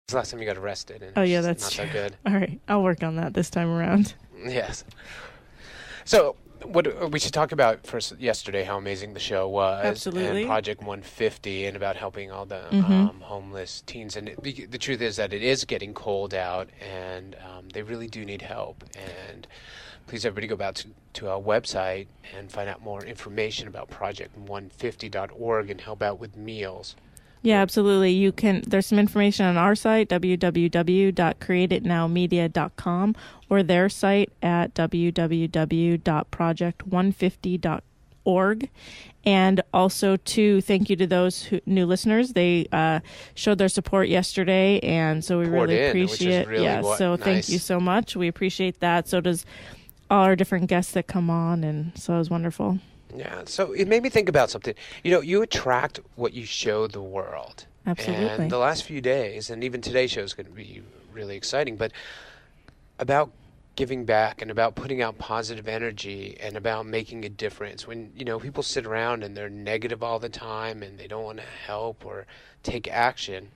was the last time you got arrested? And Oh, yeah, it's that's not true. that good. All right. I'll work on that this time around. Yes. So what we should talk about first yesterday, how amazing the show was. Absolutely. And Project 150 and about helping all the homeless teens. And the truth is that it is getting cold out, and they really do need help. And please, everybody, go back to our website and find out more information about project150.org and help out with meals. Yeah, absolutely. There's some information on our site, www.createitnowmedia.com, or their site at www.project150.org. And also, thank you to those new listeners. They showed their support yesterday, and so we really appreciate it. Yeah, so nice. Thank you so much. We appreciate that. So does all our different guests that come on, and so it was wonderful. Yeah, so it made me think about something. You attract what you show the world. Absolutely. And the last few days, and even today's show is going to be really exciting, but about giving back and about putting out positive energy and about making a difference. When, people sit around and they're negative all the time and they don't want to help or take action,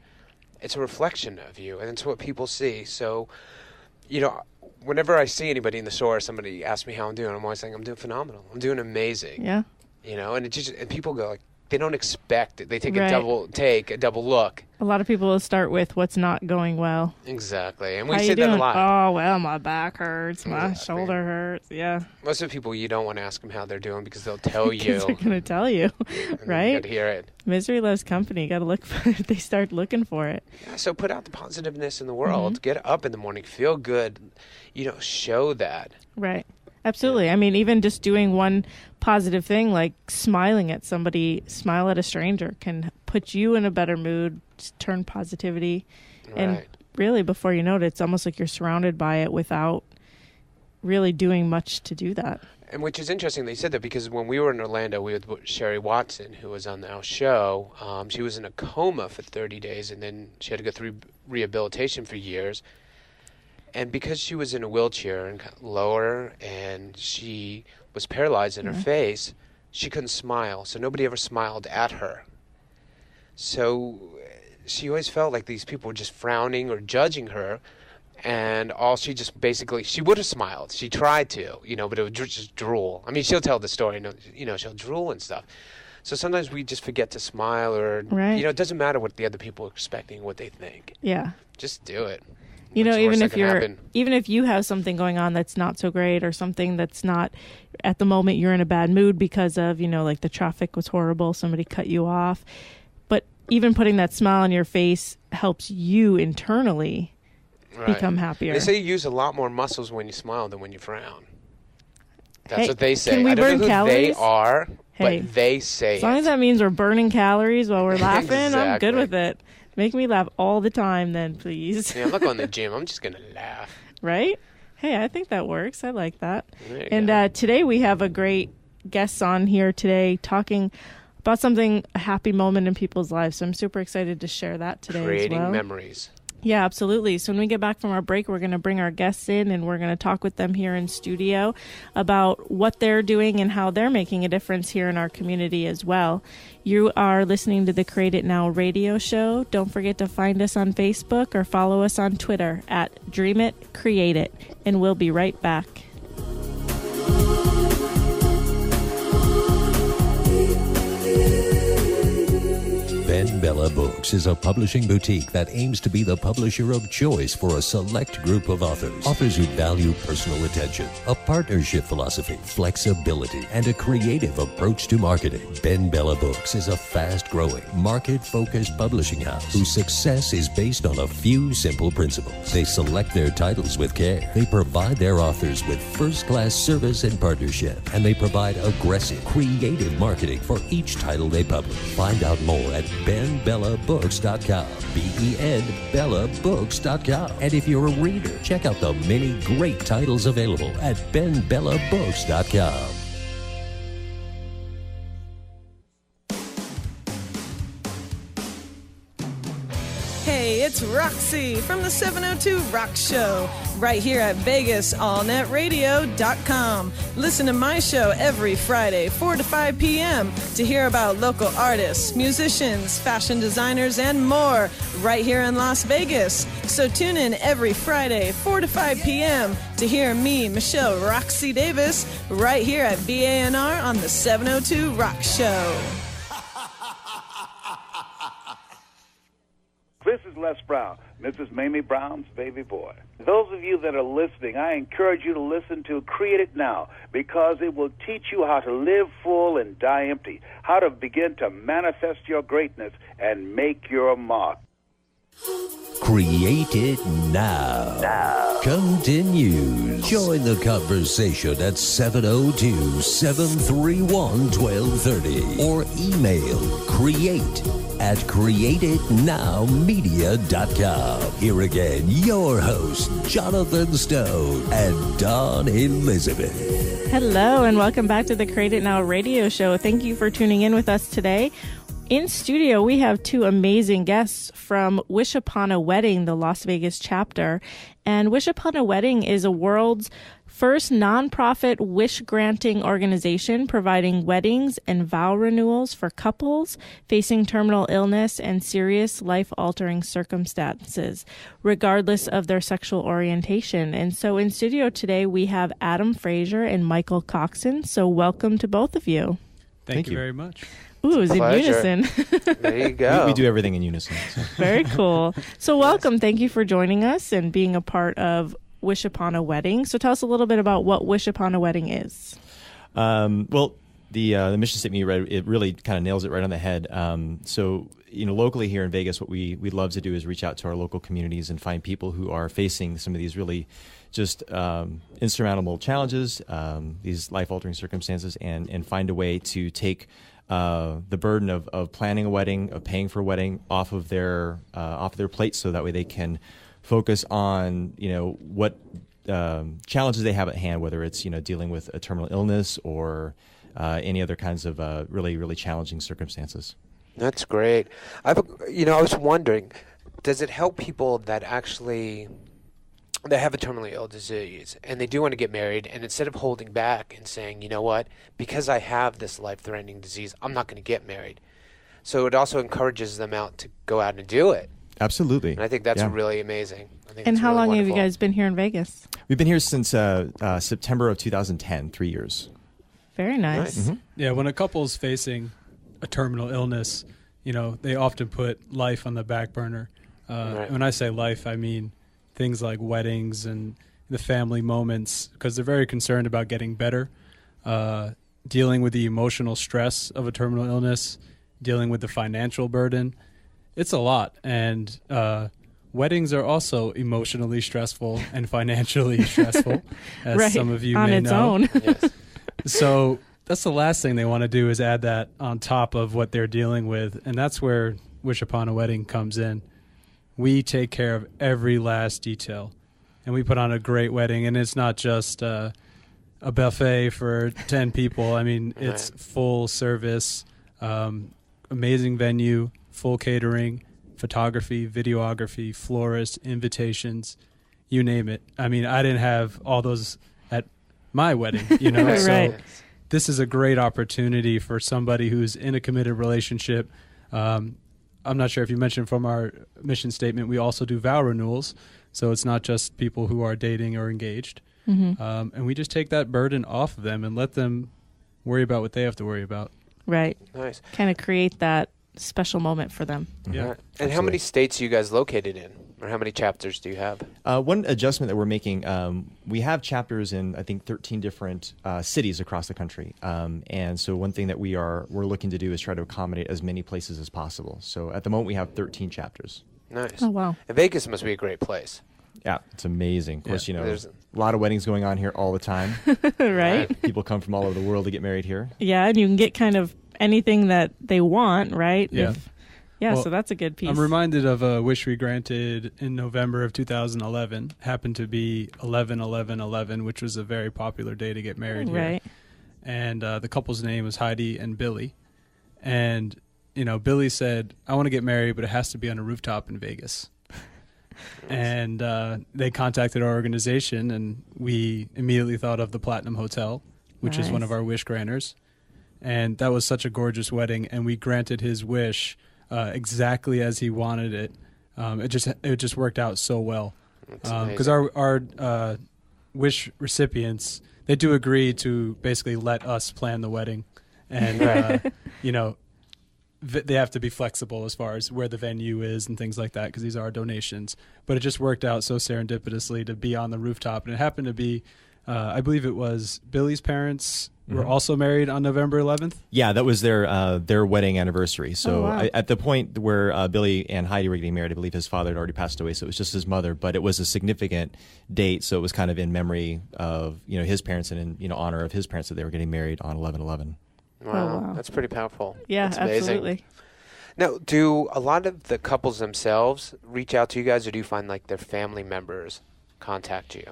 it's a reflection of you, and it's what people see. So, whenever I see anybody in the store, somebody asks me how I'm doing, I'm always saying I'm doing phenomenal. I'm doing amazing. Yeah. And people go like, they don't expect it. They take a double look. A lot of people will start with what's not going well. Exactly. And we how say you doing? That a lot. Oh, well, my back hurts. My shoulder hurts. Yeah. Most of the people, you don't want to ask them how they're doing because they'll tell you. They're going to tell you, right? You got to hear it. Misery loves company. You got to look for it. They start looking for it. Yeah, so put out the positiveness in the world. Mm-hmm. Get up in the morning. Feel good. Show that. Right. Absolutely. I mean, even just doing one positive thing, like smiling at somebody, smile at a stranger, can put you in a better mood, turn positivity. Right. And really, before you know it, it's almost like you're surrounded by it without really doing much to do that. And which is interesting that you said that, because when we were in Orlando, we were with Sherry Watson, who was on our show. She was in a coma for 30 days, and then she had to go through rehabilitation for years. And because she was in a wheelchair and lower, and she was paralyzed in her face, she couldn't smile. So nobody ever smiled at her. So she always felt like these people were just frowning or judging her. And she would have smiled. She tried to, but it would just drool. I mean, she'll tell the story, she'll drool and stuff. So sometimes we just forget to smile, or, it doesn't matter what the other people are expecting, what they think. Yeah. Just do it. Even if you have something going on that's not so great, or something that's not at the moment you're in a bad mood because of, like the traffic was horrible, somebody cut you off. But even putting that smile on your face helps you internally become happier. They say you use a lot more muscles when you smile than when you frown. That's what they say. Can we burn calories? They are, but they say as long as that means we're burning calories while we're laughing, exactly. I'm good with it. Make me laugh all the time then, please. Yeah, I'm not going to the gym. I'm just going to laugh. Right? Hey, I think that works. I like that. And today we have a great guest on here today talking about something, a happy moment in people's lives. So I'm super excited to share that today Creating as well. memories. Yeah, absolutely. So when we get back from our break, we're going to bring our guests in, and we're going to talk with them here in studio about what they're doing and how they're making a difference here in our community as well. You are listening to the Create It Now radio show. Don't forget to find us on Facebook or follow us on Twitter at Dream It, Create It, and we'll be right back. Ben Bella Books is a publishing boutique that aims to be the publisher of choice for a select group of authors. Authors who value personal attention, a partnership philosophy, flexibility, and a creative approach to marketing. Ben Bella Books is a fast-growing, market-focused publishing house whose success is based on a few simple principles. They select their titles with care. They provide their authors with first-class service and partnership. And they provide aggressive, creative marketing for each title they publish. Find out more at benbellabooks.com. benbellabooks.com. And if you're a reader, check out the many great titles available at benbellabooks.com. Hey, it's It's Roxy from the 702 Rock Show, right here at VegasAllNetRadio.com. Listen to my show every Friday, 4 to 5 p.m. to hear about local artists, musicians, fashion designers, and more right here in Las Vegas. So tune in every Friday, 4 to 5 p.m. to hear me, Michelle Roxy Davis, right here at VANR on the 702 Rock Show. This is Les Brown, Mrs. Mamie Brown's baby boy. Those of you that are listening, I encourage you to listen to Create It Now, because it will teach you how to live full and die empty, how to begin to manifest your greatness and make your mark. Create It Now. Continues. Join the conversation at 702-731-1230 or email create@createitnowmedia.com. Here again, your hosts, Jonathan Stone and Dawn Elizabeth. Hello, and welcome back to the Create It Now radio show. Thank you for tuning in with us today. In studio, we have two amazing guests from Wish Upon a Wedding, the Las Vegas chapter. And Wish Upon a Wedding is a world's first nonprofit wish-granting organization providing weddings and vow renewals for couples facing terminal illness and serious life-altering circumstances, regardless of their sexual orientation. And so in studio today, we have Adam Frazier and Michael Coxen. So welcome to both of you. Thank you very much. Ooh, it's in unison. There you go. We do everything in unison. So. Very cool. So welcome. Thank you for joining us and being a part of Wish Upon a Wedding. So tell us a little bit about what Wish Upon a Wedding is. Well, the mission statement you read, it really kind of nails it right on the head. So, locally here in Vegas, what we love to do is reach out to our local communities and find people who are facing some of these really just insurmountable challenges, these life-altering circumstances, and find a way to take the burden of planning a wedding, of paying for a wedding off of their plate, so that way they can focus on what challenges they have at hand, whether it's dealing with a terminal illness or any other kinds of really, really challenging circumstances. That's great. I was wondering, does it help people that actually they have a terminally ill disease and they do want to get married, and instead of holding back and saying, you know what, because I have this life-threatening disease, I'm not going to get married. So it also encourages them out to go out and do it. Absolutely. And I think that's really amazing. And how long have you guys been here in Vegas? We've been here since September of 2010, 3 years. Very nice. Mm-hmm. Yeah, when a couple's facing a terminal illness, they often put life on the back burner. Right. When I say life, I mean things like weddings and the family moments, because they're very concerned about getting better, dealing with the emotional stress of a terminal illness, dealing with the financial burden. It's a lot. And weddings are also emotionally stressful and financially stressful, as some of you on may its know. own. Yes. So that's the last thing they want to do, is add that on top of what they're dealing with. And that's where Wish Upon a Wedding comes in. We take care of every last detail, and we put on a great wedding. And it's not just a buffet for 10 people. I mean, it's full service, amazing venue, full catering, photography, videography, florist, invitations, you name it. I mean, I didn't have all those at my wedding, Right. So this is a great opportunity for somebody who's in a committed relationship. I'm not sure if you mentioned from our mission statement, we also do vow renewals. So it's not just people who are dating or engaged. Mm-hmm. And we just take that burden off of them and let them worry about what they have to worry about. Right. Nice. Kind of create that special moment for them. Yeah. Right. And how many states are you guys located in? Or how many chapters do you have? One adjustment that we're making, we have chapters in, I think, 13 different cities across the country. And so one thing that we're looking to do is try to accommodate as many places as possible. So at the moment, we have 13 chapters. Nice. Oh, wow. And Vegas must be a great place. Yeah, it's amazing. Of course, there's a lot of weddings going on here all the time. Right? People come from all over the world to get married here. Yeah, and you can get kind of anything that they want, right? Yeah. So that's a good piece. I'm reminded of a wish we granted in November of 2011. Happened to be 11/11/11, which was a very popular day to get married here. Right. And the couple's name was Heidi and Billy. And, Billy said, I want to get married, but it has to be on a rooftop in Vegas. And they contacted our organization, and we immediately thought of the Platinum Hotel, which is one of our wish granters. And that was such a gorgeous wedding, and we granted his wish exactly as he wanted it. It just worked out so well. Because our wish recipients, they do agree to basically let us plan the wedding, and they have to be flexible as far as where the venue is and things like that, because these are our donations. But it just worked out so serendipitously to be on the rooftop, and it happened to be, I believe it was Billy's parents were also married on November 11th. Yeah, that was their wedding anniversary. So wow. at the point where Billy and Heidi were getting married, I believe his father had already passed away, so it was just his mother. But it was a significant date, so it was kind of in memory of his parents and in honor of his parents that they were getting married on 11/11. Wow, that's pretty powerful. Yeah, that's amazing. absolutely. Now, do a lot of the couples themselves reach out to you guys, or do you find like their family members contact you?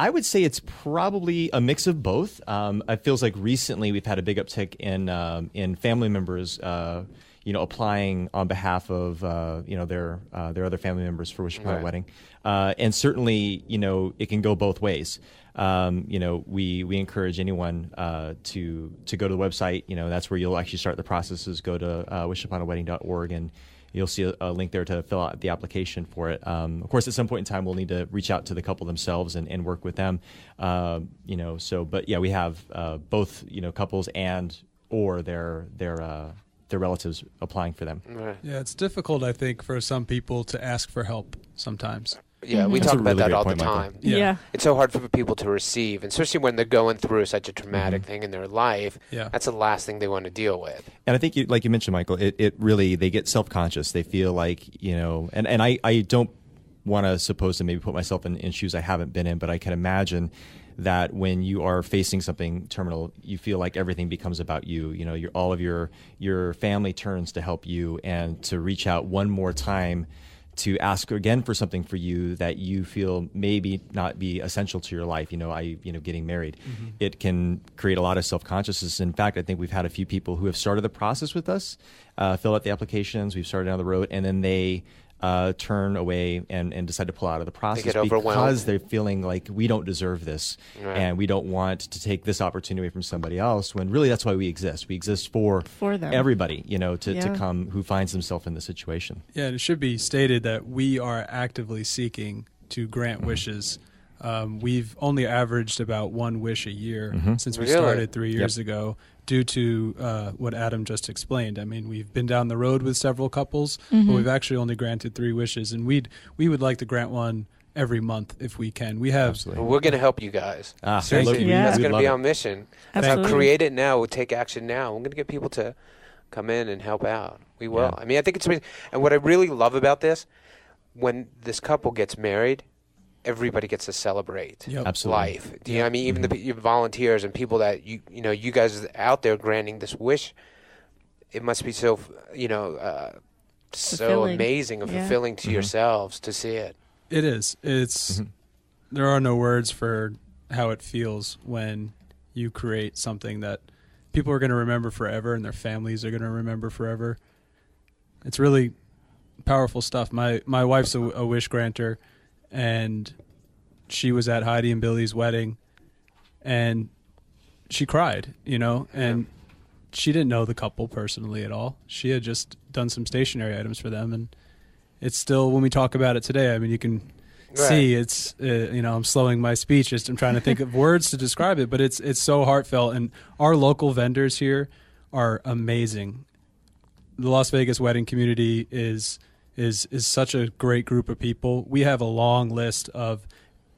I would say it's probably a mix of both. It feels like recently we've had a big uptick in family members, applying on behalf of their other family members for Wish Upon a Wedding, and certainly it can go both ways. We encourage anyone to go to the website. That's where you'll actually start the processes. Go to wishuponawedding.org and you'll see a link there to fill out the application for it. Of course, at some point in time, we'll need to reach out to the couple themselves and work with them. But yeah, we have both, couples or their relatives applying for them. Right. Yeah, it's difficult, I think, for some people to ask for help sometimes. Yeah, we That's talk a about really that great all point, the Michael. time. Yeah. It's so hard for people to receive, especially when they're going through such a traumatic thing in their life. Yeah. That's the last thing they want to deal with. And I think, like you mentioned, Michael, it really, they get self-conscious. They feel like, and I don't want to suppose to maybe put myself in shoes I haven't been in, but I can imagine that when you are facing something terminal, you feel like everything becomes about you. All of your family turns to help you, and to reach out one more time to ask again for something for you that you feel maybe not be essential to your life. Getting married, it can create a lot of self-consciousness. In fact, I think we've had a few people who have started the process with us, fill out the applications, we've started down the road, and then they turn away and decide to pull out of the process get overwhelmed. because they're feeling like we don't deserve this, Right. and we don't want to take this opportunity away from somebody else, when really that's why we exist. We exist for them. everybody, to Yeah. come who finds themselves in this situation. Yeah, and it should be stated that we are actively seeking to grant wishes. We've only averaged about one wish a year since we Really? started 3 years ago, due to what Adam just explained. I mean, we've been down the road with several couples, but we've actually only granted 3 wishes, and we would like to grant one every month if we can. We have Absolutely. Well, we're going to help you guys. Seriously, Yeah. that's we'd going to love be it. our mission. Absolutely. Create it now. We'll take action now. We're going to get people to come in and help out. We will. Yeah. I mean, I think it's amazing. And what I really love about this, when this couple gets married, everybody gets to celebrate Yep. Absolutely. life. Do you know what I mean? Even the your volunteers and people that you guys out there granting this wish, it must be so so Fulfilling. amazing and Yeah. fulfilling to yourselves to see it. It is. It's there are no words for how it feels when you create something that people are going to remember forever and their families are going to remember forever. It's really powerful stuff. My wife's a wish granter, and she was at Heidi and Billy's wedding, and she cried, and she didn't know the couple personally at all. She had just done some stationery items for them, and it's still, when we talk about it today, I mean, you can see it's, I'm slowing my speech, just I'm trying to think of words to describe it, but it's so heartfelt, and our local vendors here are amazing. The Las Vegas wedding community is such a great group of people. We have a long list of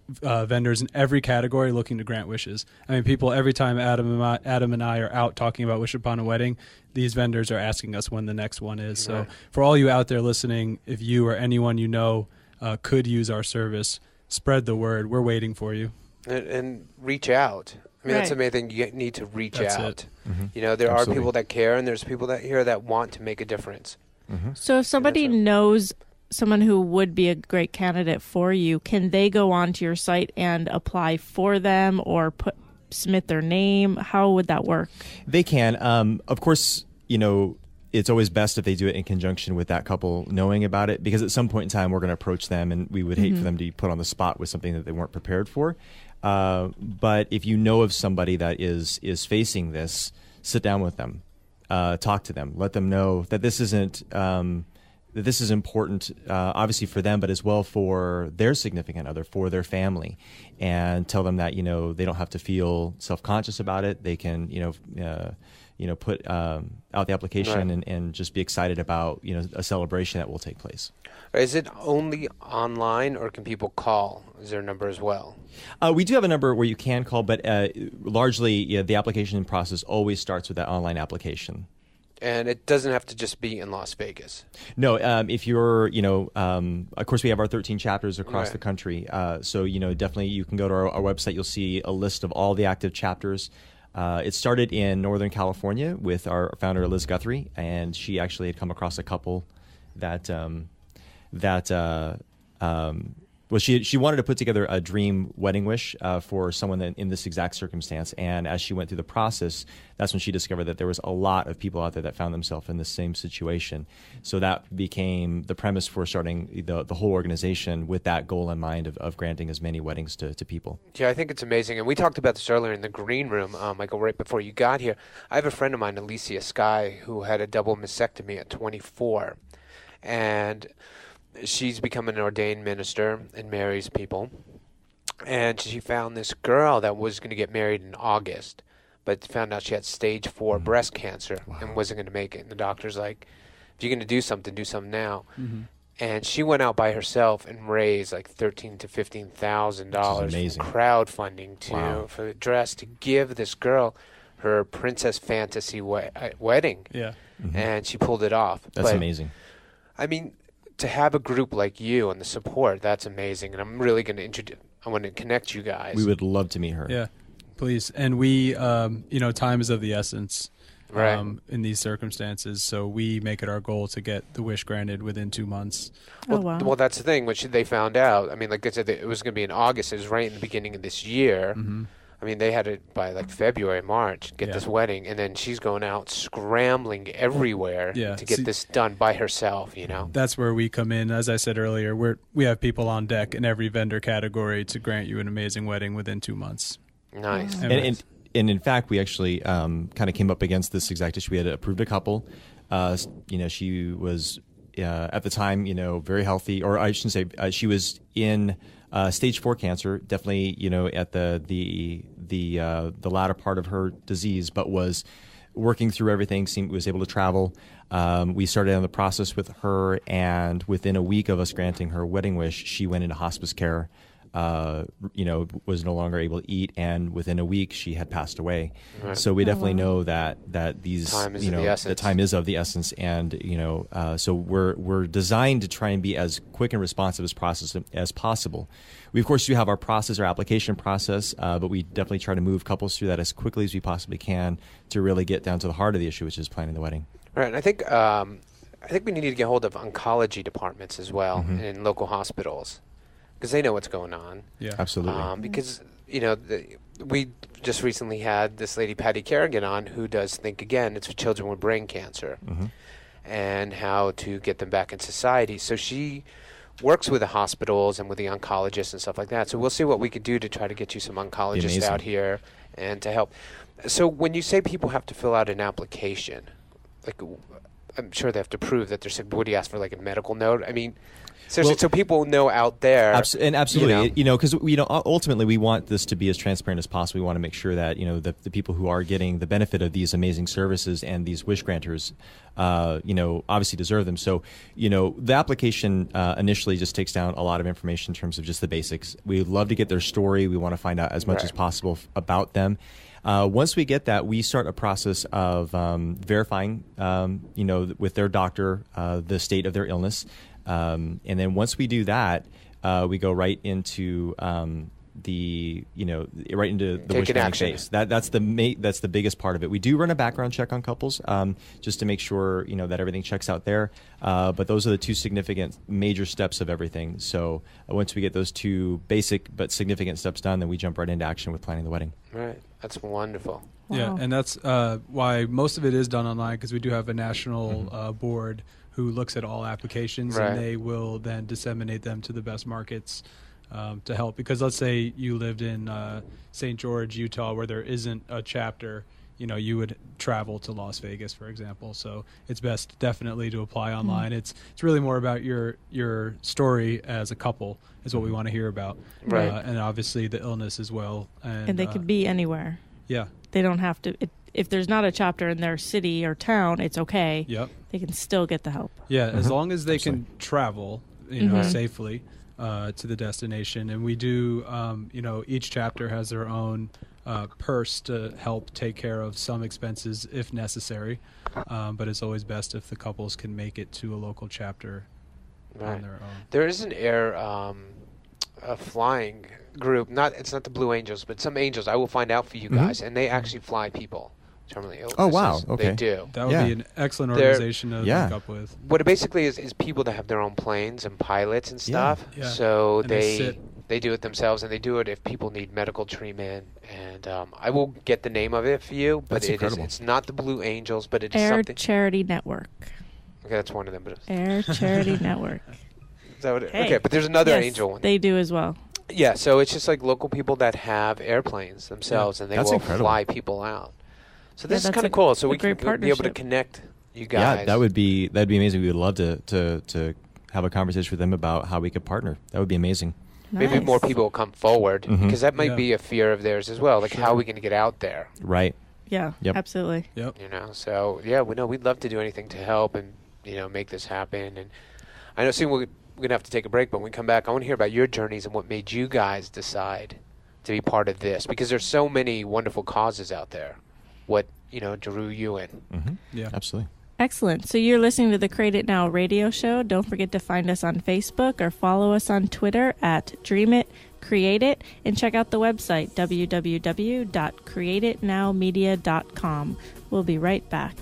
vendors in every category looking to grant wishes. I mean, people, every time Adam and I are out talking about Wish Upon a Wedding, these vendors are asking us when the next one is. So for all you out there listening, if you or anyone you know could use our service, spread the word. We're waiting for you. And reach out. I mean, that's Right. amazing. You need to reach That's out. it. There Absolutely. are people that care, and there's people that here that want to make a difference. So if somebody knows someone who would be a great candidate for you, can they go onto your site and apply for them or submit their name? How would that work? They can. Of course, it's always best if they do it in conjunction with that couple knowing about it, because at some point in time we're going to approach them, and we would hate for them to be put on the spot with something that they weren't prepared for. But if you know of somebody that is facing this, sit down with them, talk to them, let them know that this isn't that this is important, obviously for them, but as well for their significant other, for their family, and tell them that they don't have to feel self-conscious about it. They can put out the application and just be excited about a celebration that will take place. Is it only online, or can people call? Is there a number as well? We do have a number where you can call, but largely the application process always starts with that online application. And it doesn't have to just be in Las Vegas. No, if you're, of course, we have our 13 chapters across the country. So, definitely you can go to our website. You'll see a list of all the active chapters. It started in Northern California with our founder, Liz Guthrie, and she actually had come across a couple that well, she wanted to put together a dream wedding wish for someone in this exact circumstance. And as she went through the process, that's when she discovered that there was a lot of people out there that found themselves in the same situation. So that became the premise for starting the whole organization with that goal in mind of granting as many weddings to people. Yeah, I think it's amazing. And we talked about this earlier in the green room, Michael, right before you got here. I have a friend of mine, Alicia Skye, who had a double mastectomy at 24. And she's become an ordained minister and marries people. And she found this girl that was going to get married in August, but found out she had stage 4 breast cancer and wasn't going to make it. And the doctor's like, if you're going to do something now. And she went out by herself and raised like $13,000 to $15,000 crowdfunding for the dress to give this girl her princess fantasy wedding. Yeah. And she pulled it off. That's amazing. I mean, to have a group like you and the support, that's amazing. And I'm really going to I want to connect you guys. We would love to meet her. Yeah, please. And we, time is of the essence in these circumstances. So we make it our goal to get the wish granted within 2 months. Well, that's the thing. Which they found out. I mean, like I said, it was going to be in August. It was right in the beginning of this year. I mean, they had it by like February, March, get this wedding, and then she's going out scrambling everywhere to get this done by herself, That's where we come in. As I said earlier, we have people on deck in every vendor category to grant you an amazing wedding within 2 months. Nice. And in fact, we actually kind of came up against this exact issue. We had approved a couple. She was, at the time, very healthy, or I shouldn't say, she was in stage 4 cancer, definitely, at the latter part of her disease, but was working through everything, was able to travel. We started on the process with her, and within a week of us granting her wedding wish, she went into hospice care, was no longer able to eat, and within a week she had passed away. Right. So we definitely know that these, the time is of the essence, and so we're designed to try and be as quick and responsive as possible. We of course do have our process, our application process, but we definitely try to move couples through that as quickly as we possibly can to really get down to the heart of the issue, which is planning the wedding. Right, and I think we need to get hold of oncology departments as well in local hospitals, because they know what's going on. Yeah, absolutely. Because we just recently had this lady Patty Kerrigan on, who does Think Again. It's for children with brain cancer, and how to get them back in society. So she works with the hospitals and with the oncologists and stuff like that. So we'll see what we could do to try to get you some oncologists out here and to help. So when you say people have to fill out an application, like, I'm sure they have to prove that they're sick. Would you ask for like a medical note? I mean, so people know out there. Absolutely, because ultimately we want this to be as transparent as possible. We want to make sure that the people who are getting the benefit of these amazing services and these wish granters, obviously deserve them. So the application initially just takes down a lot of information in terms of just the basics. We'd love to get their story. We want to find out as much as possible about them. Once we get that, we start a process of verifying, with their doctor, the state of their illness. And then once we do that, we go right into right into the Take an action. phase. That's the biggest part of it. We do run a background check on couples, just to make sure that everything checks out there. But those are the two significant major steps of everything. So once we get those two basic but significant steps done, then we jump right into action with planning the wedding. Right. That's wonderful. Wow. Yeah, and that's why most of it is done online, because we do have a national board who looks at all applications, Right. and they will then disseminate them to the best markets to help. Because let's say you lived in St. George, Utah, where there isn't a chapter, you would travel to Las Vegas, for example. So it's best definitely to apply online. It's really more about your story as a couple is what we want to hear about. Right. And obviously the illness as well. And they could be anywhere. Yeah. They don't have to. If there's not a chapter in their city or town, it's okay. Yep. They can still get the help. Yeah, as long as they can travel, safely to the destination. And we do, each chapter has their own purse to help take care of some expenses if necessary. But it's always best if the couples can make it to a local chapter on their own. There is an air a flying group. It's not the Blue Angels, but some angels. I will find out for you guys, and they actually fly people terminally ill. Oh, wow. Okay. They do. That would be an excellent organization to link up with. What it basically is people that have their own planes and pilots and stuff. Yeah. So And they do it themselves, and they do it if people need medical treatment. And I will get the name of it for you, but That's incredible. It's not the Blue Angels, but it is Air something. Charity Network. Okay, that's one of them. But Air Charity Network. is that what Hey. okay, but there's another Yes, angel one. They do as well. Yeah, so it's just like local people that have airplanes themselves, and they That's will incredible. fly people out. So this is that's kind a- of cool. So a we can great be able to partnership. connect you guys. Yeah, that'd be amazing. We would love to have a conversation with them about how we could partner. That would be amazing. Maybe Nice. more people will come forward Mhm. because that might Yeah. be a fear of theirs as well. Like, how are we going to get out there? Right. Yeah, Yep. absolutely. Yep. So yeah, we know we'd love to do anything to help and make this happen. And I know soon we're gonna have to take a break, but when we come back, I want to hear about your journeys and what made you guys decide to be part of this, because there's so many wonderful causes out there. What drew you in? Mm-hmm. Yeah. Absolutely. Excellent. So you're listening to the Create It Now radio show. Don't forget to find us on Facebook or follow us on Twitter at Dream It, Create It, and check out the website, www.createitnowmedia.com. We'll be right back.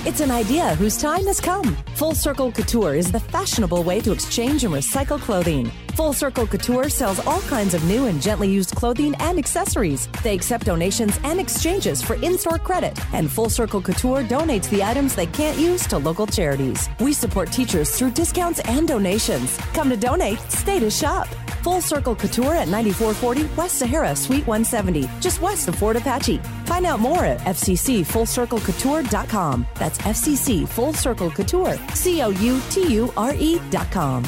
It's an idea whose time has come. Full Circle Couture is the fashionable way to exchange and recycle clothing. Full Circle Couture sells all kinds of new and gently used clothing and accessories. They accept donations and exchanges for in-store credit. And Full Circle Couture donates the items they can't use to local charities. We support teachers through discounts and donations. Come to donate, stay to shop. Full Circle Couture at 9440 West Sahara, Suite 170, just west of Fort Apache. Find out more at fccfullcirclecouture.com. That's FCC Full Circle Couture, COUTURE.com.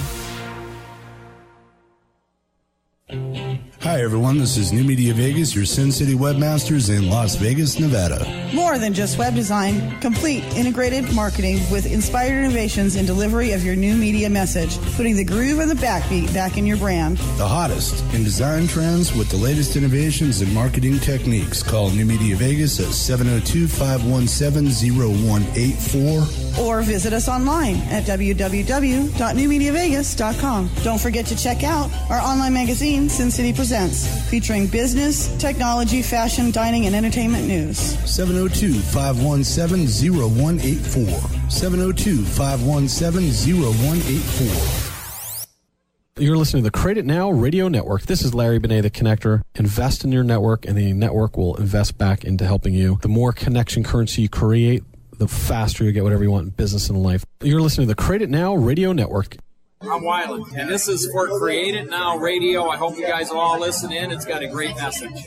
Hi, everyone. This is New Media Vegas, your Sin City webmasters in Las Vegas, Nevada. More than just web design, complete integrated marketing with inspired innovations in delivery of your new media message, putting the groove and the backbeat back in your brand. The hottest in design trends with the latest innovations in marketing techniques. Call New Media Vegas at 702-517-0184. Or visit us online at www.newmediavegas.com. Don't forget to check out our online magazine, Sin City Presents, featuring business, technology, fashion, dining, and entertainment news. 702-517-0184. 702-517-0184. You're listening to the Create It Now Radio Network. This is Larry Benet, the Connector. Invest in your network, and the network will invest back into helping you. The more connection currency you create, the faster you get whatever you want in business and life. You're listening to the Create It Now Radio Network. I'm Wyland, and this is for Create It Now Radio. I hope you guys will all listen in. It's got a great message.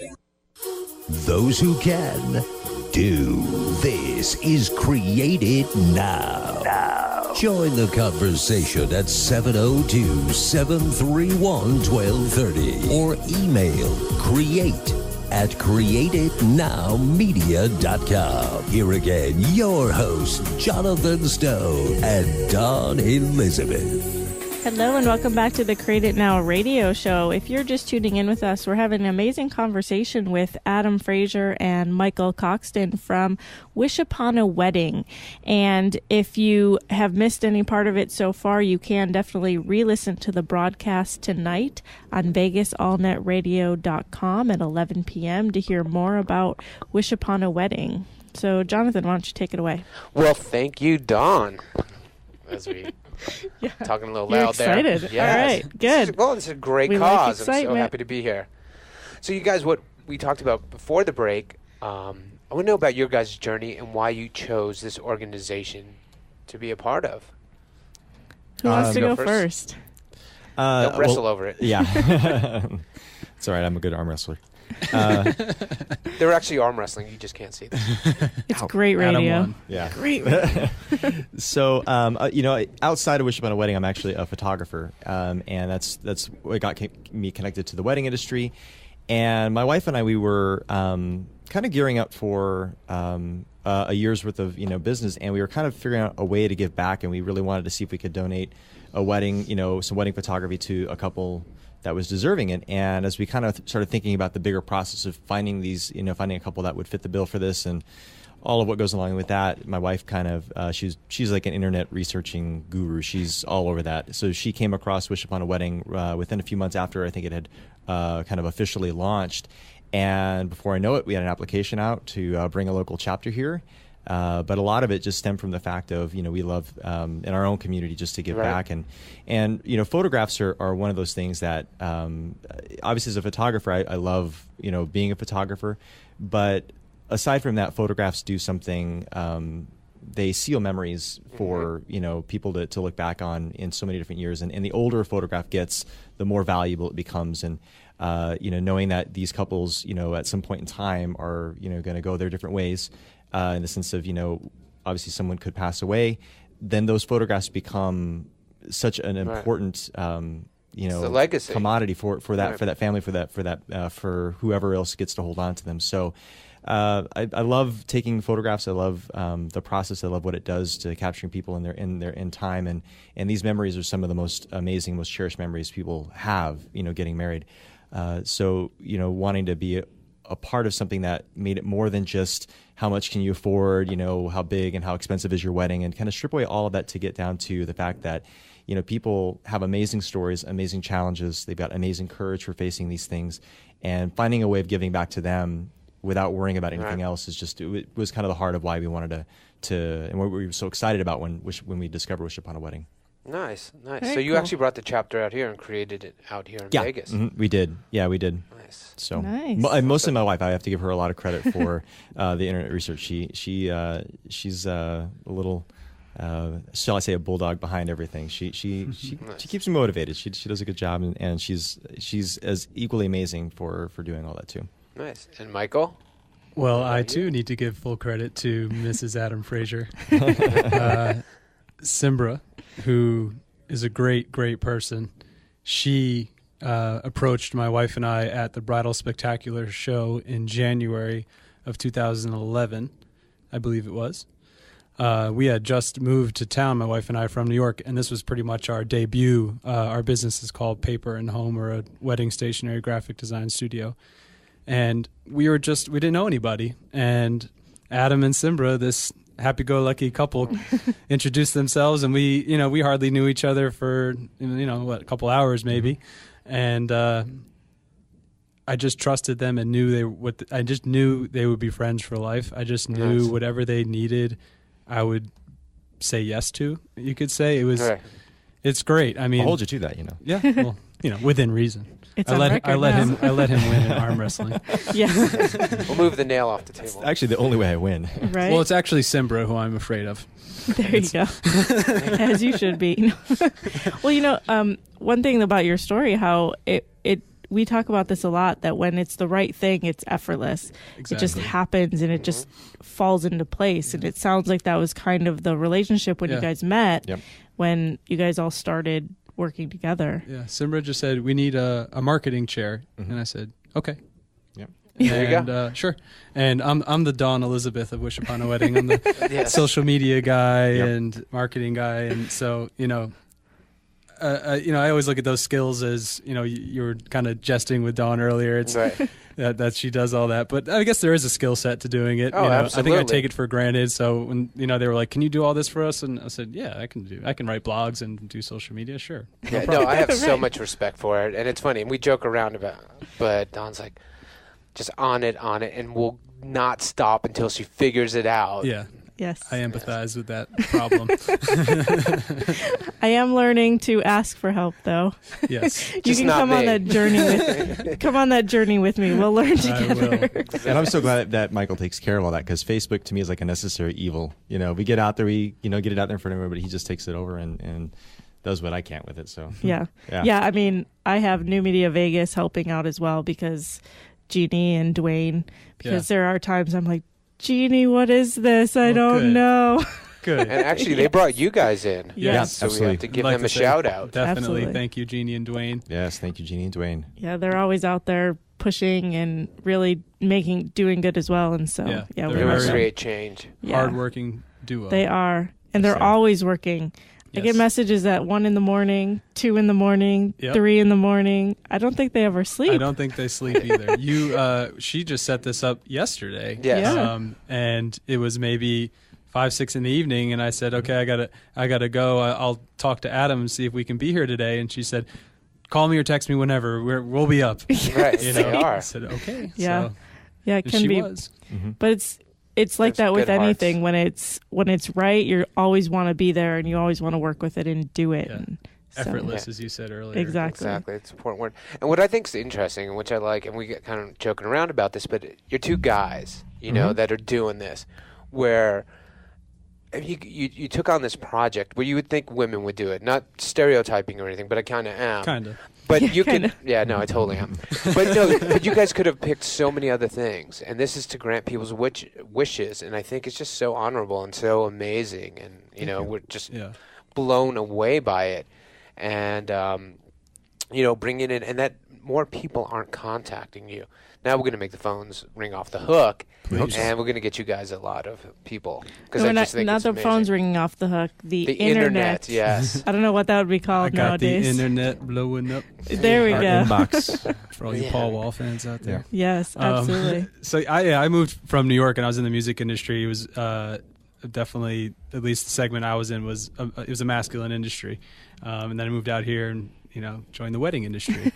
Those who can do. This is Create It Now. Join the conversation at 702-731-1230 or email create@createitnowmedia.com. Here again, your hosts, Jonathan Stone and Dawn Elizabeth. Hello and welcome back to the Create It Now radio show. If you're just tuning in with us, we're having an amazing conversation with Adam Frazier and Michael Coxen from Wish Upon a Wedding. And if you have missed any part of it so far, you can definitely re-listen to the broadcast tonight on VegasAllNetRadio.com at 11 p.m. to hear more about Wish Upon a Wedding. So, Jonathan, why don't you take it away? Well, thank you, Dawn. As we talking a little You're loud excited. there. Yes. All right, good. This is a great We like cause. I'm so excitement. happy to be here. So, you guys, what we talked about before the break, I want to know about your guys' journey and why you chose this organization to be a part of. Who wants to go first? Don't wrestle over it. Yeah. It's all right. I'm a good arm wrestler. They're actually arm wrestling. You just can't see them. It's great radio. Yeah. Great radio. So, outside of Wish Upon a Wedding, I'm actually a photographer, and that's what got me connected to the wedding industry. And my wife and I, we were kind of gearing up for a year's worth of business, and we were kind of figuring out a way to give back, and we really wanted to see if we could donate a wedding, some wedding photography to a couple that was deserving it. And as we kind of started thinking about the bigger process of finding these, finding a couple that would fit the bill for this and all of what goes along with that, my wife kind of, she's like an internet researching guru. She's all over that. So she came across Wish Upon a Wedding within a few months after I think it had kind of officially launched. And before I know it, we had an application out to bring a local chapter here. But a lot of it just stemmed from the fact of, we love in our own community just to give back. And photographs are one of those things that obviously as a photographer, I love, being a photographer. But aside from that, photographs do something, they seal memories for, people to look back on in so many different years. And the older a photograph gets, the more valuable it becomes. And, knowing that these couples, at some point in time are, going to go their different ways. In the sense of, obviously someone could pass away, then those photographs become such an important, legacy commodity for that family, for whoever else gets to hold on to them. So I love taking photographs. I love the process. I love what it does to capturing people in time. And these memories are some of the most amazing, most cherished memories people have, getting married. So, wanting to be a part of something that made it more than just how much can you afford, how big and how expensive is your wedding, and kind of strip away all of that to get down to the fact that, people have amazing stories, amazing challenges. They've got amazing courage for facing these things, and finding a way of giving back to them without worrying about anything else is just, it was kind of the heart of why we wanted to and what we were so excited about when we discovered Wish Upon a Wedding. Nice. Very So you cool. actually brought the chapter out here and created it out here in Yeah, Vegas. we did. Yeah, we did. Nice. So Nice. Mostly my wife. I have to give her a lot of credit for the internet research. She's a little, shall I say, a bulldog behind everything. She keeps me motivated. She does a good job, and she's as equally amazing for doing all that too. Nice. And Michael? Well, I too need to give full credit to Mrs. Adam Frazier. Simbra, who is a great, great person. She approached my wife and I at the Bridal Spectacular show in January of 2011, I believe it was. We had just moved to town, my wife and I, from New York, and this was pretty much our debut. Our business is called Paper and Home. We're a wedding stationery graphic design studio. And we didn't know anybody. And Adam and Simbra, this happy-go-lucky couple, introduced themselves, and we hardly knew each other for a couple hours maybe, and I just trusted them and I just knew they would be friends for life. I just knew whatever they needed, I would say yes to. You could say it's great. I mean, I'll hold you to that, Yeah, well, within reason. It's I on let record him now. win in arm wrestling. Yeah. We'll move the nail off the table. Actually, the only way I win. Right. Well, it's actually Simbra who I'm afraid of. There you go. As you should be. Well, one thing about your story, how we talk about this a lot, that when it's the right thing, it's effortless. Exactly. It just happens and it just falls into place. And it sounds like that was kind of the relationship when you guys met, when you guys all started working together. Yeah, Simbra just said, we need a marketing chair. And I said, okay. There you go. Sure. And I'm the Dawn Elizabeth of Wish Upon a Wedding. I'm the social media guy and marketing guy. And so, I always look at those skills as, you were kind of jesting with Dawn earlier. It's Right. that she does all that, but I guess there is a skill set to doing it. Oh, I absolutely. think I take it for granted. So when they were like, "Can you do all this for us?" and I said, "Yeah, I can write blogs and do social media, sure." Yeah, no, I have so much respect for it, and it's funny. And we joke around about it, but Dawn's like, just on it, and we'll not stop until she figures it out. Yeah. Yes. I empathize with that problem. I am learning to ask for help, though. Yes. You Just can not come on me. that journey with me. We'll learn I together. will. And I'm so glad that Michael takes care of all that, because Facebook to me is like a necessary evil. We get out there, we get it out there in front of everybody. He just takes it over and does what I can't with it. So Yeah. Yeah. Yeah, I mean, I have New Media Vegas helping out as well, because Jeannie and Dwayne, because there are times I'm like, Jeannie, what is this? I don't good. know. Good. And actually, they brought you guys in. Yes. So we absolutely. have to give I'd like them a to say shout out. Definitely. Absolutely. Thank you, Jeannie and Dwayne. Yes, thank you, Jeannie and Dwayne. Yeah, they're always out there pushing and really doing good as well. And so, Yeah, yeah, they're They we're want very- to create change. yeah, Hardworking duo. They are. And they're Yes, sir. always working. I Yes. get messages at 1 a.m, 2 a.m, Yep. 3 a.m. I don't think they ever sleep. I don't think they sleep either. She just set this up yesterday. Yes. Yeah. And it was maybe 5, 6 in the evening, and I said, "Okay, I gotta go. I'll talk to Adam and see if we can be here today." And she said, "Call me or text me whenever. We'll be up." Right, You they know? are. I said, "Okay." Yeah. So, Yeah, it and can she be. was. But it's like There's that with good hearts. anything. When it's right, you always want to be there, and you always want to work with it and do it. Yeah. And so- Effortless, as you said earlier. Exactly. Exactly, it's an important word. And what I think is interesting, and which I like, and we get kind of joking around about this, but you're two guys, that are doing this, where you took on this project where you would think women would do it, not stereotyping or anything, but I kind of am. Kind of. But Yeah, you could, kinda. yeah, no, I totally am. But no, but you guys could have picked so many other things, and this is to grant people's wishes, and I think it's just so honorable and so amazing, and we're just Yeah. blown away by it, and bringing in, and that more people aren't contacting you. Now we're going to make the phones ring off the hook, Please. and we're going to get you guys a lot of people, because No, I just think not it's the amazing. phones ringing off the hook. The internet, yes. I don't know what that would be I called got nowadays. the internet blowing up There we Our go. inbox. for all you Yeah. Paul Wall fans out there. Yes, absolutely. So I moved from New York, and I was in the music industry. It was definitely, at least the segment I was in was it was a masculine industry, and then I moved out here and joined the wedding industry.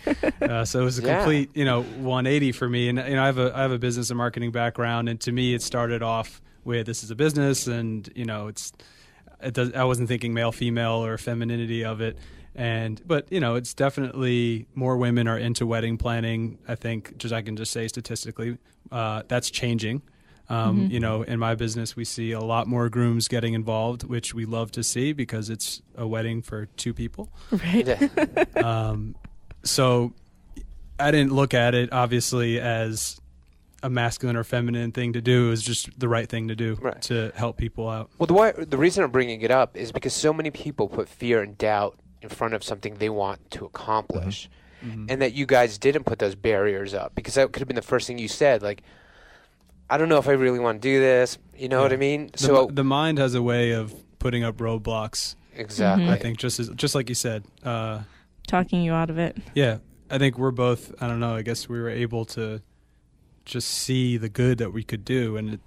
So it was a Yeah. complete 180 for me. And I have a business and marketing background, and to me it started off with this is a business, and I wasn't thinking male female or femininity of it. But it's definitely more women are into wedding planning. I think I can just say statistically, that's changing. In my business, we see a lot more grooms getting involved, which we love to see because it's a wedding for two people. Right. Yeah. So I didn't look at it obviously as a masculine or feminine thing to do. It was just the right thing to do Right. to help people out. Well, the reason I'm bringing it up is because so many people put fear and doubt in front of something they want to accomplish, and that you guys didn't put those barriers up, because that could have been the first thing you said, like, I don't know if I really want to do this. You know what I mean? So The mind has a way of putting up roadblocks. exactly. I think just like you said. Talking you out of it. Yeah, I think we're both. I don't know. I guess we were able to just see the good that we could do and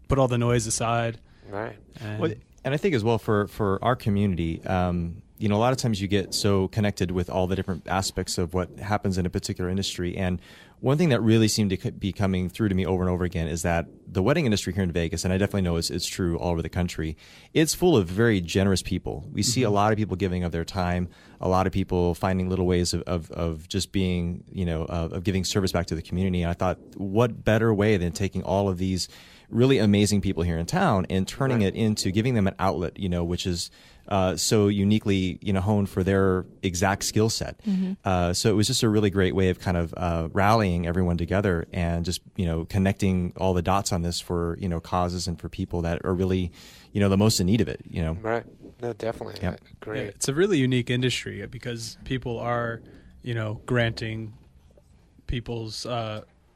put all the noise aside. Right. And Well, and I think as well for our community, a lot of times you get so connected with all the different aspects of what happens in a particular industry. And one thing that really seemed to be coming through to me over and over again is that the wedding industry here in Vegas, and I definitely know it's true all over the country, it's full of very generous people. We see a lot of people giving of their time, a lot of people finding little ways of just being, of giving service back to the community. And I thought, what better way than taking all of these really amazing people here in town and turning it into giving them an outlet, which is so uniquely, honed for their exact skill set. So it was just a really great way of kind of rallying everyone together and just, connecting all the dots on this for, causes and for people that are really, the most in need of it, Right. No, definitely. Yep. Great. Yeah, it's a really unique industry because people are, granting people's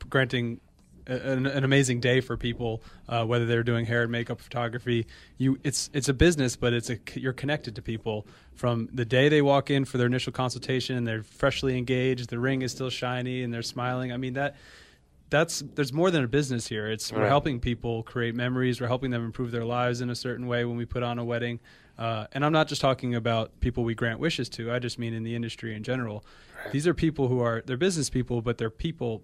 granting an amazing day for people, whether they're doing hair and makeup photography. It's a business, but you're connected to people from the day they walk in for their initial consultation. They're freshly engaged. The ring is still shiny, and they're smiling. I mean there's more than a business here. We're helping people create memories. We're helping them improve their lives in a certain way when we put on a wedding. And I'm not just talking about people we grant wishes to. I just mean in the industry in general. Right. They're people who they're business people, but they're people.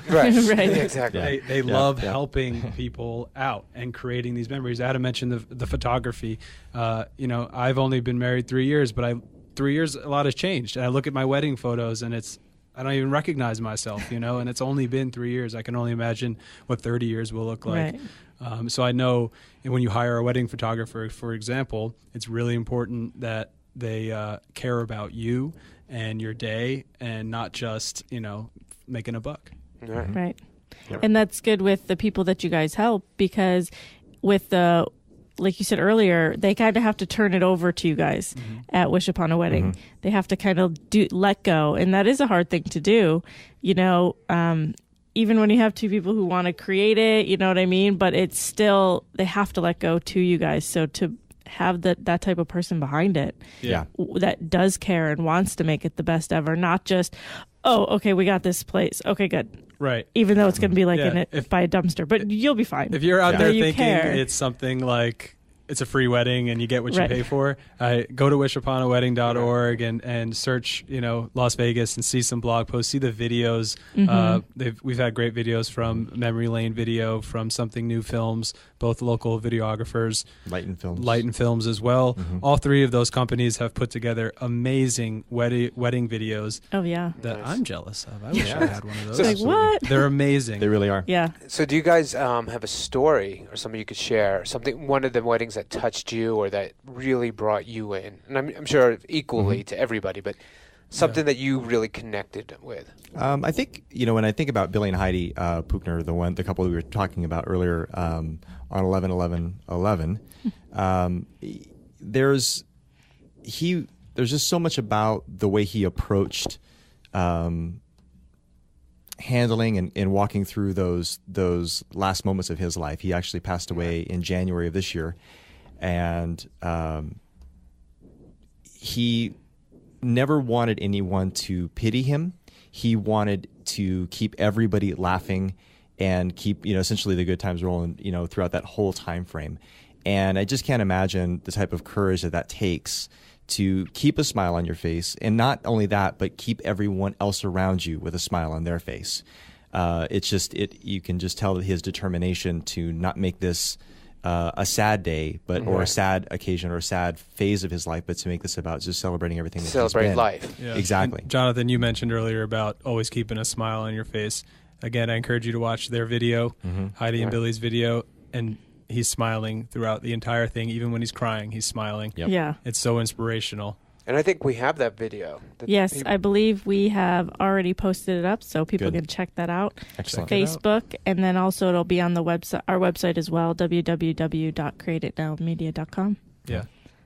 Right. Right. Exactly. They love helping people out and creating these memories. Adam mentioned the photography. I've only been married 3 years, but 3 years, a lot has changed. And I look at my wedding photos and I don't even recognize myself, and it's only been 3 years. I can only imagine what 30 years will look like. Right. So I know when you hire a wedding photographer, for example, it's really important that they care about you and your day and not just, making a buck. Right. Yep. And that's good with the people that you guys help, because with like you said earlier, they kind of have to turn it over to you guys at Wish Upon a Wedding. Mm-hmm. They have to kind of let go. And that is a hard thing to do, even when you have two people who want to create it, you know what I mean? But it's still, they have to let go to you guys. So to have that type of person behind it that does care and wants to make it the best ever, not just, oh, okay, we got this place. Okay, good. Right. Even though it's going to be by a dumpster, but you'll be fine. If you're out there thinking it's something like it's a free wedding and you get what you pay for, go to wishuponawedding.org and search, Las Vegas and see some blog posts, see the videos. Mm-hmm. We've had great videos from Memory Lane Video, from Something New Films, both local videographers. Light and Films as well. Mm-hmm. All three of those companies have put together amazing wedding videos. Oh, yeah. That I'm jealous of. I wish I had one of those. So like, what? They're amazing. They really are. Yeah. So do you guys have a story or something you could share? One of the weddings that touched you or that really brought you in? And I'm sure equally to everybody, but something that you really connected with. I think, when I think about Billy and Heidi Puchner, the couple we were talking about earlier on 11/11/11, there's just so much about the way he approached handling and walking through those last moments of his life. He actually passed away in January of this year, and he never wanted anyone to pity him. He wanted to keep everybody laughing and keep, essentially the good times rolling, throughout that whole time frame. And I just can't imagine the type of courage that takes to keep a smile on your face, and not only that, but keep everyone else around you with a smile on their face. You can just tell his determination to not make this a sad day, or a sad occasion or a sad phase of his life, but to make this about just celebrating everything that celebrate he's been. Life. Yeah. Exactly. And Jonathan, you mentioned earlier about always keeping a smile on your face. Again, I encourage you to watch their video, Heidi and Billy's video, and he's smiling throughout the entire thing. Even when he's crying, he's smiling. Yep. Yeah. It's so inspirational. And I think we have that video. Yes, I believe we have already posted it up, so people can check that out. Excellent. Facebook, and then also it'll be on the website, our website as well, www.createitnowmedia.com. Yeah.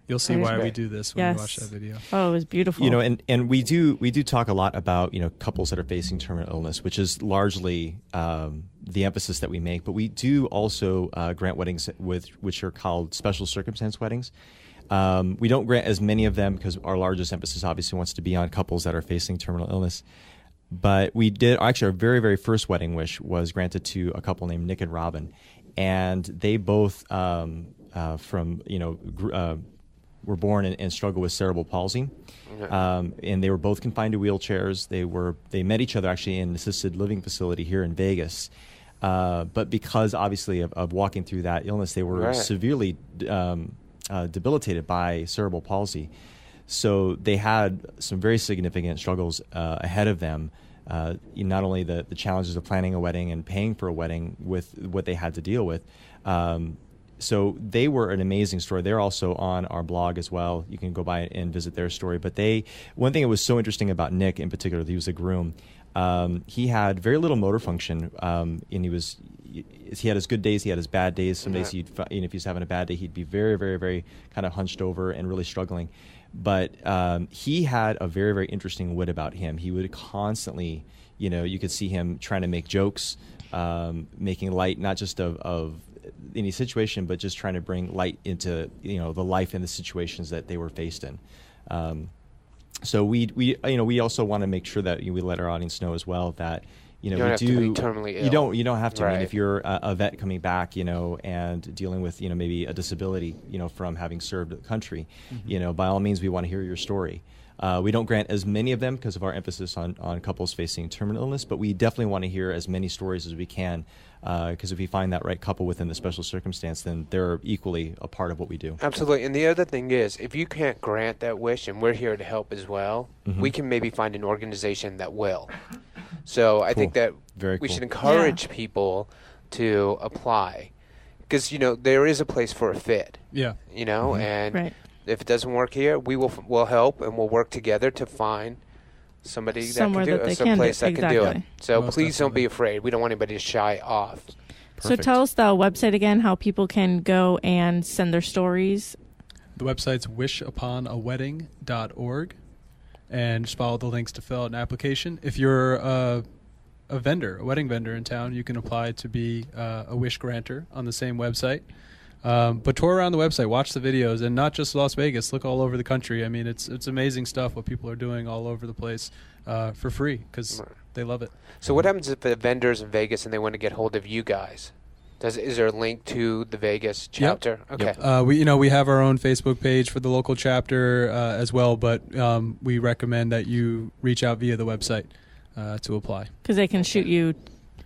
You'll see why we do this when you watch that video. Oh, it was beautiful. And we do talk a lot about, couples that are facing terminal illness, which is largely the emphasis that we make. But we do also grant weddings which are called special circumstance weddings. We don't grant as many of them because our largest emphasis obviously wants to be on couples that are facing terminal illness. But we did, actually, our very, very first wedding wish was granted to a couple named Nick and Robin. And they both were born and struggle with cerebral palsy. And they were both confined to wheelchairs. They met each other actually in an assisted living facility here in Vegas. But because obviously of walking through that illness, they were severely debilitated by cerebral palsy. So they had some very significant struggles ahead of them. Not only the challenges of planning a wedding and paying for a wedding with what they had to deal with. So they were an amazing story. They're also on our blog as well. You can go by and visit their story. But one thing that was so interesting about Nick in particular, he was a groom. He had very little motor function, and he had his good days, he had his bad days. Some days if he's having a bad day, he'd be very, very, very kind of hunched over and really struggling. But he had a very, very interesting wit about him. He would constantly, you could see him trying to make jokes, making light not just of any situation, but just trying to bring light into the life and the situations that they were faced in. So we also want to make sure that we let our audience know as well that you don't have to be terminally ill. You don't have to. Right. I mean, if you're a vet coming back, and dealing with maybe a disability, from having served the country, by all means, we want to hear your story. We don't grant as many of them because of our emphasis on couples facing terminal illness, but we definitely want to hear as many stories as we can, because if we find that right couple within the special circumstance, then they're equally a part of what we do. Absolutely. And the other thing is, if you can't grant that wish, and we're here to help as well, we can maybe find an organization that will. So I think that we should encourage people to apply, because there is a place for a fit. Yeah. And right. If it doesn't work here, we'll help, and we'll work together to find somebody somewhere that can do it, someplace that can do it. So please don't be afraid. We don't want anybody to shy off. Perfect. So tell us the website again, how people can go and send their stories. The website's wishuponawedding.org, and just follow the links to fill out an application. If you're a wedding vendor in town, you can apply to be a wish granter on the same website. But tour around the website, watch the videos, and not just Las Vegas. Look all over the country. I mean, it's amazing stuff what people are doing all over the place for free because they love it. So what happens if the vendor's in Vegas and they want to get hold of you guys? Is there a link to the Vegas chapter? Yep. Okay. Yep. We have our own Facebook page for the local chapter as well, but we recommend that you reach out via the website to apply because they can shoot you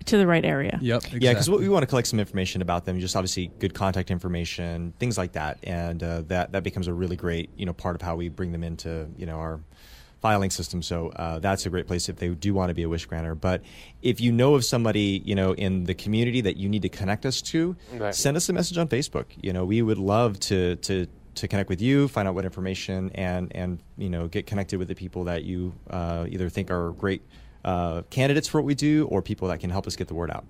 to the right area. Yep. Exactly. Yeah, because we want to collect some information about them, just obviously good contact information, things like that, and that becomes a really great part of how we bring them into our filing system. So that's a great place if they do want to be a wish granter. But if you know of somebody in the community that you need to connect us to, send us a message on Facebook. We would love to connect with you, find out what information, and get connected with the people that you either think are great candidates for what we do, or people that can help us get the word out.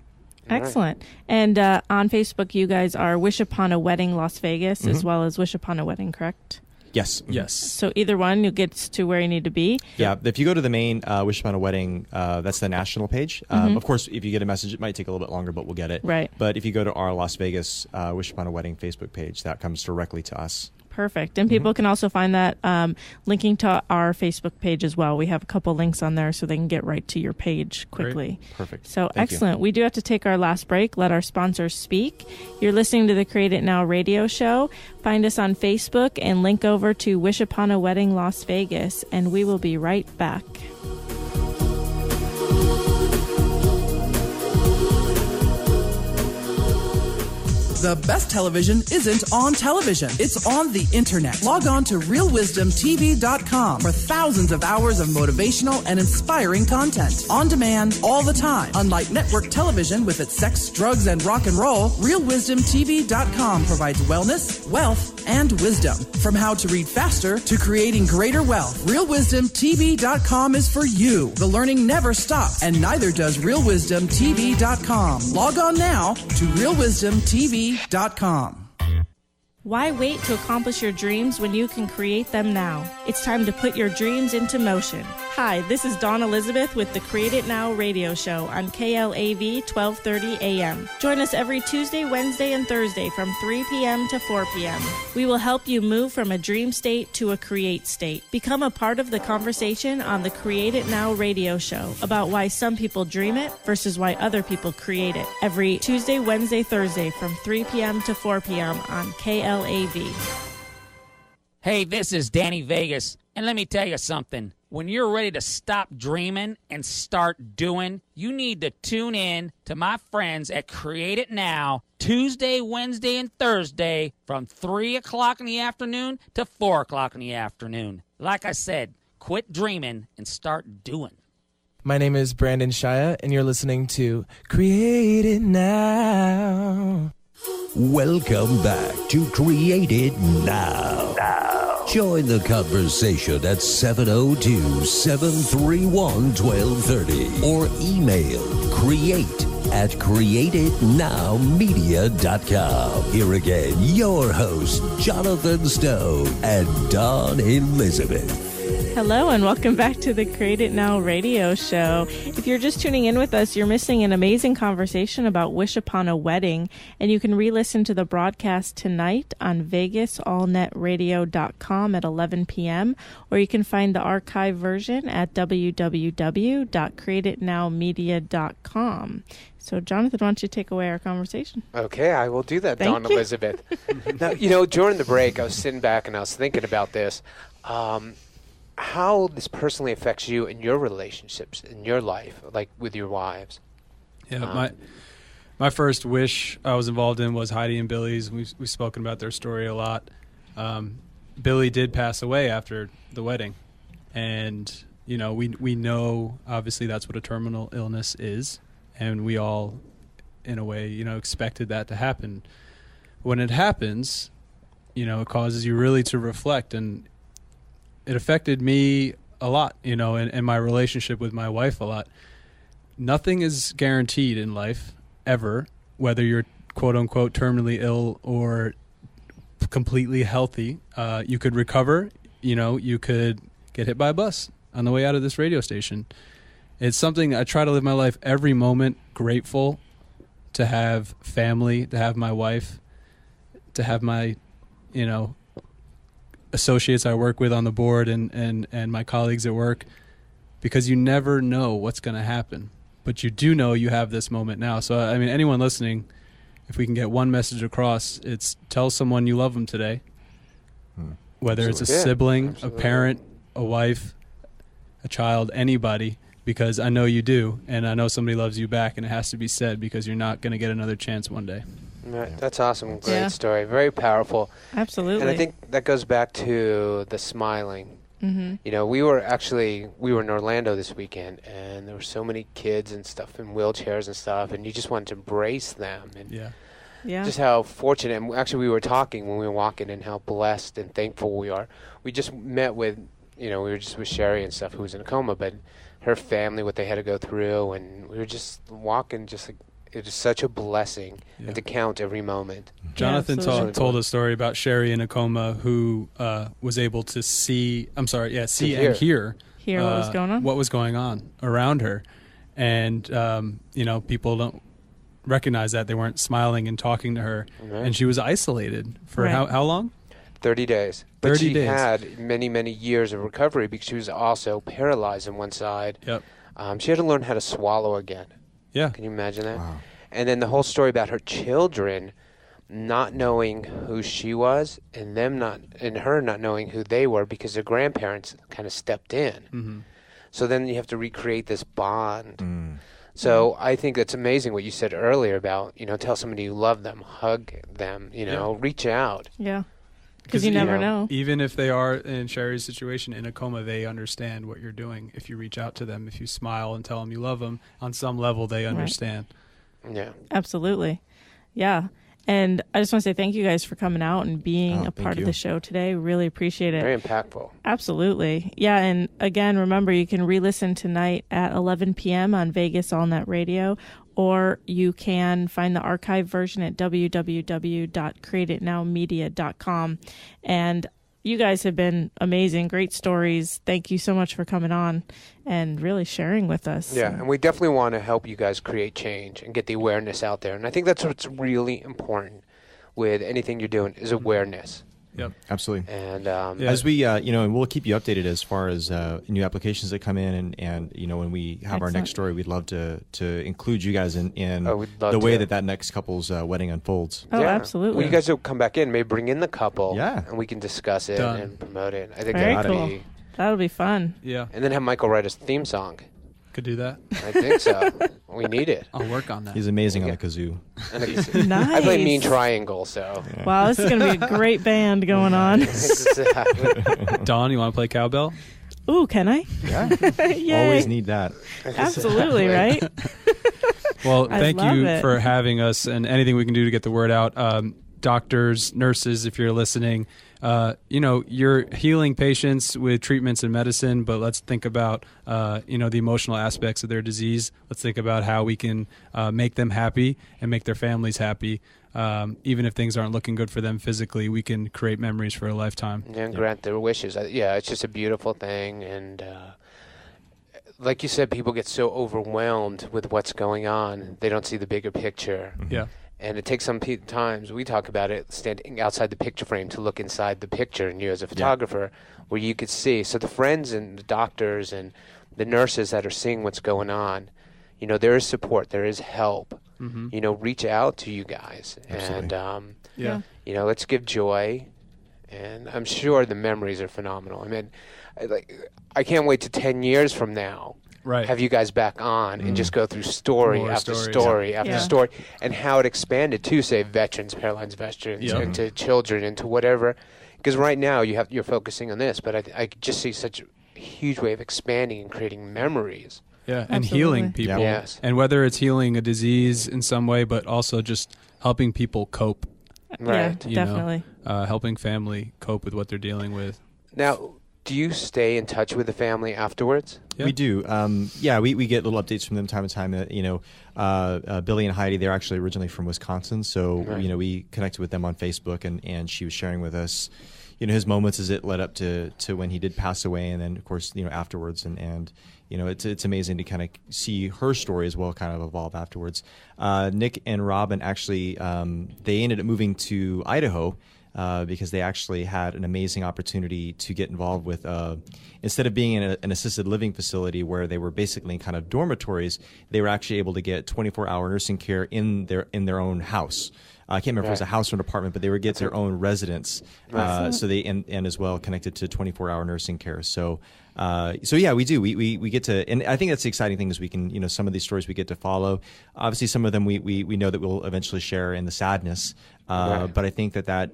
Excellent. And on Facebook, you guys are Wish Upon a Wedding Las Vegas as well as Wish Upon a Wedding, correct? Yes. Yes. So either one, you'll get to where you need to be. Yeah. If you go to the main Wish Upon a Wedding, that's the national page. Of course, if you get a message, it might take a little bit longer, but we'll get it. Right. But if you go to our Las Vegas Wish Upon a Wedding Facebook page, that comes directly to us. Perfect. And people can also find that linking to our Facebook page as well. We have a couple links on there so they can get right to your page quickly. Great. Perfect. So Thank excellent. you. We do have to take our last break. Let our sponsors speak. You're listening to the Create It Now radio show. Find us on Facebook and link over to Wish Upon a Wedding Las Vegas, and we will be right back. The best television isn't on television. It's on the internet. Log on to realwisdomtv.com for thousands of hours of motivational and inspiring content. On demand, all the time. Unlike network television with its sex, drugs, and rock and roll, realwisdomtv.com provides wellness, wealth, and wisdom. From how to read faster to creating greater wealth, realwisdomtv.com is for you. The learning never stops, and neither does realwisdomtv.com. Log on now to realwisdomtv.com. Why wait to accomplish your dreams when you can create them now? It's time to put your dreams into motion. Hi, this is Dawn Elizabeth with the Create It Now radio show on KLAV 1230 AM. Join us every Tuesday, Wednesday, and Thursday from 3 p.m. to 4 p.m. We will help you move from a dream state to a create state. Become a part of the conversation on the Create It Now radio show about why some people dream it versus why other people create it. Every Tuesday, Wednesday, Thursday from 3 p.m. to 4 p.m. on KLAV. Hey, this is Danny Vegas, and let me tell you something. When you're ready to stop dreaming and start doing, you need to tune in to my friends at Create It Now, Tuesday, Wednesday, and Thursday from 3 o'clock in the afternoon to 4 o'clock in the afternoon. Like I said, quit dreaming and start doing. My name is Brandon Shia, and you're listening to Create It Now. Welcome back to Create It Now. Join the conversation at 702-731-1230 or email create@createitnowmedia.com. Here again, your host, Jonathan Stone and Dawn Elizabeth. Hello and welcome back to the Create It Now radio show. If you're just tuning in with us, you're missing an amazing conversation about Wish Upon a Wedding, and you can re-listen to the broadcast tonight on VegasAllNetRadio.com at 11 p.m., or you can find the archive version at www.createitnowmedia.com. So, Jonathan, why don't you take away our conversation? Okay, I will do that, Thank Dawn you. Elizabeth. Now, during the break, I was sitting back and I was thinking about this, how this personally affects you in your relationships, in your life, like with your wives. Yeah, my first Wish I was involved in was Heidi and Billy's. We've spoken about their story a lot. Billy did pass away after the wedding, and we know obviously that's what a terminal illness is, and we all, in a way, expected that to happen. When it happens, it causes you really to reflect, and it affected me a lot, and my relationship with my wife a lot. Nothing is guaranteed in life, ever, whether you're quote-unquote terminally ill or completely healthy. You could recover, you could get hit by a bus on the way out of this radio station. It's something I try to live my life every moment grateful to have family, to have my wife, to have my, associates I work with on the board and my colleagues at work, because you never know what's going to happen. But you do know you have this moment now. So, I mean, anyone listening, if we can get one message across, it's tell someone you love them today, whether it's a sibling, a parent, a wife, a child, anybody, because I know you do, and I know somebody loves you back, and it has to be said because you're not going to get another chance one day. Right. That's awesome. Great story. Very powerful. Absolutely. And I think that goes back to the smiling. Mm-hmm. We were in Orlando this weekend, and there were so many kids and stuff in wheelchairs and stuff, and you just wanted to embrace them. And just how fortunate. And actually, we were talking when we were walking and how blessed and thankful we are. We just met with, we were just with Sherry and stuff, who was in a coma, but her family, what they had to go through, and we were just walking, just like, it is such a blessing, and to count every moment. Jonathan told a story about Sherry in a coma who was able to see and hear what was going on around her. And, people don't recognize that. They weren't smiling and talking to her. Right. And she was isolated for how long? 30 days. 30 but she days. had many, many years of recovery because she was also paralyzed on one side. Yep. She had to learn how to swallow again. Yeah. Can you imagine that? Wow. And then the whole story about her children not knowing who she was, and her not knowing who they were because their grandparents kind of stepped in. Mm-hmm. So then you have to recreate this bond. So I think it's amazing what you said earlier about, tell somebody you love them, hug them, reach out. Yeah. Because you never know. Even if they are in Sherry's situation in a coma, they understand what you're doing. If you reach out to them, if you smile and tell them you love them, on some level they understand. Yeah. Absolutely. Yeah. And I just want to say thank you guys for coming out and being a part of the show today. Really appreciate it. Very impactful. Absolutely. Yeah. And again, remember, you can re-listen tonight at 11 p.m. on Vegas Allnet Radio, or you can find the archive version at www.createitnowmedia.com. And you guys have been amazing. Great stories. Thank you so much for coming on and really sharing with us. Yeah, and we definitely want to help you guys create change and get the awareness out there. And I think that's what's really important with anything you're doing is awareness. Yep, absolutely. And as we, and we'll keep you updated as far as new applications that come in, and when we have our next story, we'd love to include you guys in the way that next couple's wedding unfolds. Oh, absolutely. Well, you guys will come back in, maybe bring in the couple, yeah, and we can discuss it and promote it. I think that'll be fun. Yeah, and then have Michael write us a theme song. Could do that. I think so. We need it. I'll work on that. He's amazing on the kazoo. Nice. I play Mean Triangle, so. Yeah. Wow, this is going to be a great band going on. Dawn, you want to play cowbell? Ooh, can I? Yeah. Always need that. Absolutely, right? Well, thank you for having us, and anything we can do to get the word out. Doctors, nurses, if you're listening, you're healing patients with treatments and medicine, but let's think about, the emotional aspects of their disease. Let's think about how we can make them happy and make their families happy. even if things aren't looking good for them physically, we can create memories for a lifetime. And grant their wishes. Yeah, it's just a beautiful thing. And like you said, people get so overwhelmed with what's going on, they don't see the bigger picture. Yeah. And it takes some times, we talk about it, standing outside the picture frame to look inside the picture, and you as a photographer, where you could see. So the friends and the doctors and the nurses that are seeing what's going on, there is support, there is help. Reach out to you guys. Absolutely. And, let's give joy. And I'm sure the memories are phenomenal. I mean, I can't wait to 10 years from now. Right. Have you guys back on and just go through story More after stories. story after story, and how it expanded to, say, veterans, paralyzed veterans, and to children, and to whatever. Because right now you're focusing on this, but I just see such a huge way of expanding and creating memories. Yeah, and healing people. Yes. And whether it's healing a disease in some way, but also just helping people cope. Right. Yeah, definitely. Helping family cope with what they're dealing with. Now, do you stay in touch with the family afterwards? Yeah. We do. We get little updates from them time to time. Billy and Heidi, they're actually originally from Wisconsin, so we connected with them on Facebook, and she was sharing with us, his moments as it led up to when he did pass away, and then of course afterwards, and it's amazing to kind of see her story as well kind of evolve afterwards. Nick and Robin actually they ended up moving to Idaho. Because they actually had an amazing opportunity to get involved with, instead of being in an assisted living facility where they were basically in kind of dormitories, they were actually able to get 24-hour nursing care in their own house. I can't remember if it was a house or an apartment, but they would get their own residence. So they and as well connected to 24-hour nursing care. So we do. We get to, and I think that's the exciting thing is we can, some of these stories we get to follow. Obviously, some of them we know that we'll eventually share in the sadness. But I think that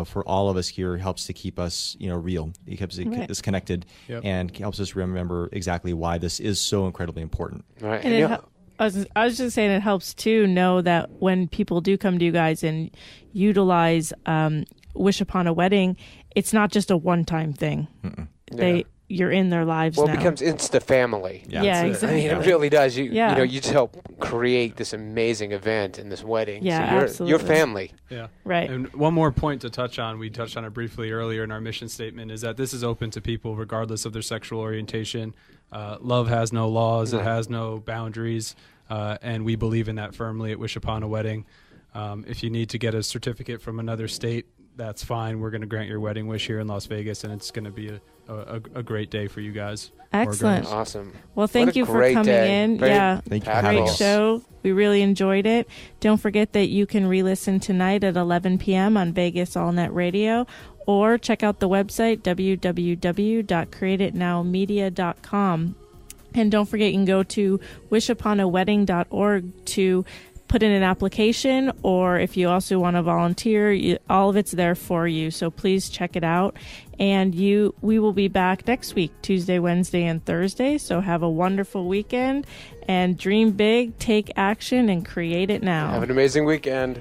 for all of us here helps to keep us real. It keeps us connected and helps us remember exactly why this is so incredibly important. Right. And I was just saying it helps to know that when people do come to you guys and utilize Wish Upon a Wedding, it's not just a one-time thing. You're in their lives now. Well, it becomes insta family. Yeah, exactly. I mean, it really does. You just help create this amazing event and this wedding. Yeah, so absolutely. Your family. Yeah. Right. And one more point to touch on, we touched on it briefly earlier in our mission statement, is that this is open to people regardless of their sexual orientation. Love has no laws. It has no boundaries. And we believe in that firmly at Wish Upon a Wedding. If you need to get a certificate from another state, that's fine. We're going to grant your wedding wish here in Las Vegas, and it's going to be a great day for you guys. Excellent. Awesome. Well, thank you for coming in. Thank you. Great show. We really enjoyed it. Don't forget that you can re-listen tonight at 11 p.m. on Vegas All Net Radio, or check out the website, www.createitnowmedia.com. And don't forget, you can go to wishuponawedding.org to put in an application, or if you also want to volunteer, all of it's there for you. So please check it out. And we will be back next week, Tuesday, Wednesday, and Thursday. So have a wonderful weekend and dream big, take action, and create it now. Have an amazing weekend.